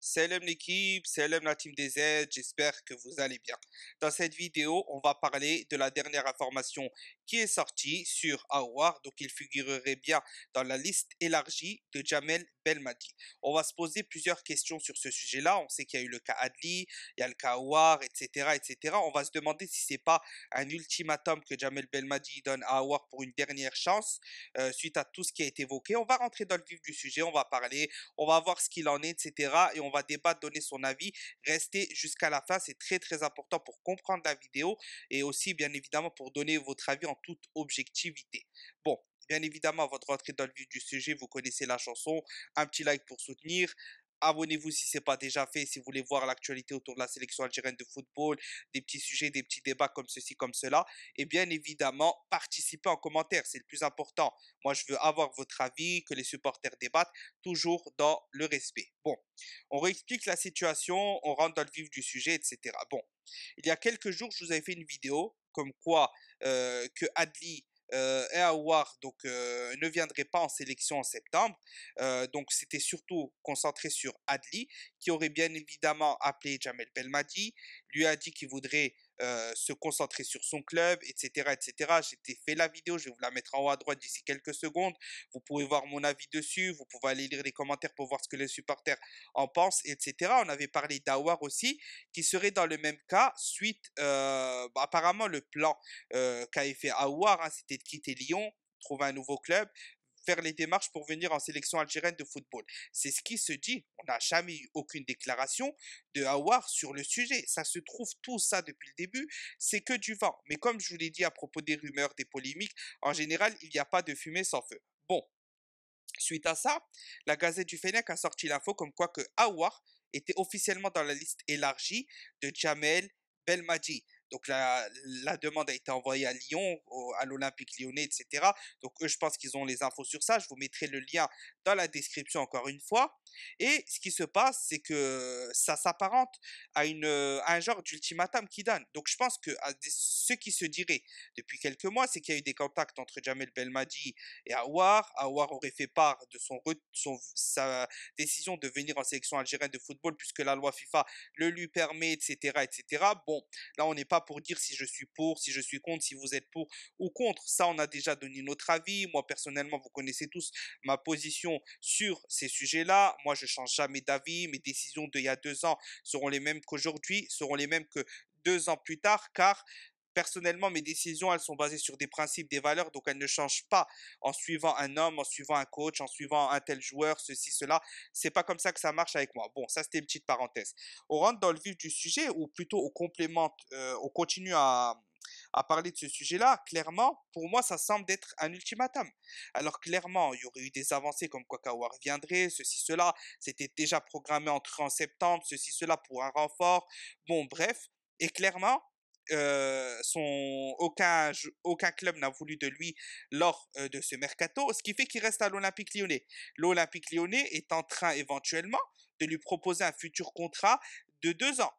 Salam l'équipe, salam la team des Z, j'espère que vous allez bien. Dans cette vidéo, on va parler de la dernière information qui est sortie sur Awar, donc il figurerait bien dans la liste élargie de Jamel Belmadi. On va se poser plusieurs questions sur ce sujet-là, on sait qu'il y a eu le cas Adli, il y a le cas Awar, etc., etc. On va se demander si c'est pas un ultimatum que Jamel Belmadi donne à Awar pour une dernière chance, suite à tout ce qui a été évoqué. On va rentrer dans le vif du sujet, on va parler, on va voir ce qu'il en est, etc. Et on va débattre, donner son avis. Restez jusqu'à la fin, c'est très très important pour comprendre la vidéo et aussi bien évidemment pour donner votre avis en toute objectivité. Bon, bien évidemment, avant de rentrer dans le vif du sujet, vous connaissez la chanson, un petit like pour soutenir. Abonnez-vous si ce n'est pas déjà fait, si vous voulez voir l'actualité autour de la sélection algérienne de football, des petits sujets, des petits débats comme ceci, comme cela. Et bien évidemment, participez en commentaire, c'est le plus important. Moi, je veux avoir votre avis, que les supporters débattent, toujours dans le respect. Bon, on réexplique la situation, on rentre dans le vif du sujet, etc. Bon, il y a quelques jours, je vous avais fait une vidéo comme quoi que Adli et Aouar ne viendraient pas en sélection en septembre. Donc c'était surtout concentré sur Adli, qui aurait bien évidemment appelé Jamel Belmadi, lui a dit qu'il voudrait se concentrer sur son club, etc., etc. J'ai fait la vidéo, je vais vous la mettre en haut à droite d'ici quelques secondes. Vous pouvez voir mon avis dessus, vous pouvez aller lire les commentaires pour voir ce que les supporters en pensent, etc. On avait parlé d'Awar aussi, qui serait dans le même cas, suite, apparemment le plan qu'avait fait Awar, hein, c'était de quitter Lyon, trouver un nouveau club, faire les démarches pour venir en sélection algérienne de football. C'est ce qui se dit. On n'a jamais eu aucune déclaration de Awar sur le sujet. Ça se trouve, tout ça depuis le début, c'est que du vent. Mais comme je vous l'ai dit à propos des rumeurs, des polémiques, en général, il n'y a pas de fumée sans feu. Bon, suite à ça, la Gazette du Fennec a sorti l'info comme quoi que Awar était officiellement dans la liste élargie de Jamel Belmadi. Donc la demande a été envoyée à Lyon, à l'Olympique lyonnais, etc. Donc eux, je pense qu'ils ont les infos sur ça. Je vous mettrai le lien dans la description encore une fois. Et ce qui se passe, c'est que ça s'apparente à un genre d'ultimatum qui donne. Donc je pense que ce qui se dirait depuis quelques mois, c'est qu'il y a eu des contacts entre Jamel Belmadi et Aouar. Aouar aurait fait part de sa décision de venir en sélection algérienne de football puisque la loi FIFA le lui permet, etc., etc. Bon, là, on n'est pas pour dire si je suis pour, si je suis contre, si vous êtes pour ou contre. Ça, on a déjà donné notre avis. Moi, personnellement, vous connaissez tous ma position sur ces sujets-là. Moi, je change jamais d'avis. Mes décisions d'il y a 2 ans seront les mêmes qu'aujourd'hui, seront les mêmes que 2 ans plus tard, car personnellement, mes décisions, elles sont basées sur des principes, des valeurs, donc elles ne changent pas en suivant un homme, en suivant un coach, en suivant un tel joueur, ceci, cela. C'est pas comme ça que ça marche avec moi. Bon, ça c'était une petite parenthèse. On rentre dans le vif du sujet, ou plutôt on continue à parler de ce sujet-là. Clairement, pour moi, ça semble être un ultimatum. Alors clairement, il y aurait eu des avancées comme quoi Kawar viendrait, ceci, cela. C'était déjà programmé entrer en septembre, ceci, cela pour un renfort. Bon, bref. Et clairement, aucun club n'a voulu de lui lors de ce mercato, ce qui fait qu'il reste à l'Olympique lyonnais. L'Olympique lyonnais est en train éventuellement de lui proposer un futur contrat de 2 ans.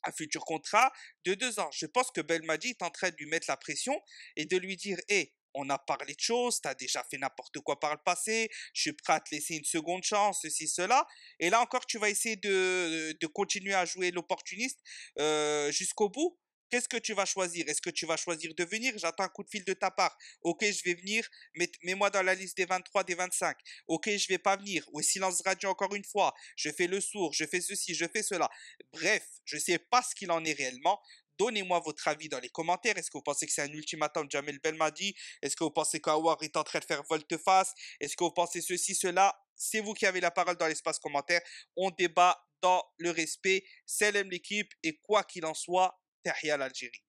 Un futur contrat de 2 ans. Je pense que Belmadi est en train de lui mettre la pression et de lui dire, hé, on a parlé de choses, tu as déjà fait n'importe quoi par le passé, je suis prêt à te laisser une seconde chance, ceci, cela. Et là encore, tu vas essayer de continuer à jouer l'opportuniste jusqu'au bout. Qu'est-ce que tu vas choisir? Est-ce que tu vas choisir de venir? J'attends un coup de fil de ta part. Ok, je vais venir, mets-moi dans la liste des 23, des 25. Ok, je vais pas venir. Ou silence radio encore une fois. Je fais le sourd, je fais ceci, je fais cela. Bref, je ne sais pas ce qu'il en est réellement. Donnez-moi votre avis dans les commentaires. Est-ce que vous pensez que c'est un ultimatum Jamel Belmadi? Est-ce que vous pensez qu'Awar est en train de faire volte-face? Est-ce que vous pensez ceci, cela? C'est vous qui avez la parole dans l'espace commentaire. On débat dans le respect. Salam l'équipe et quoi qu'il en soit, Tahia l'Algérie.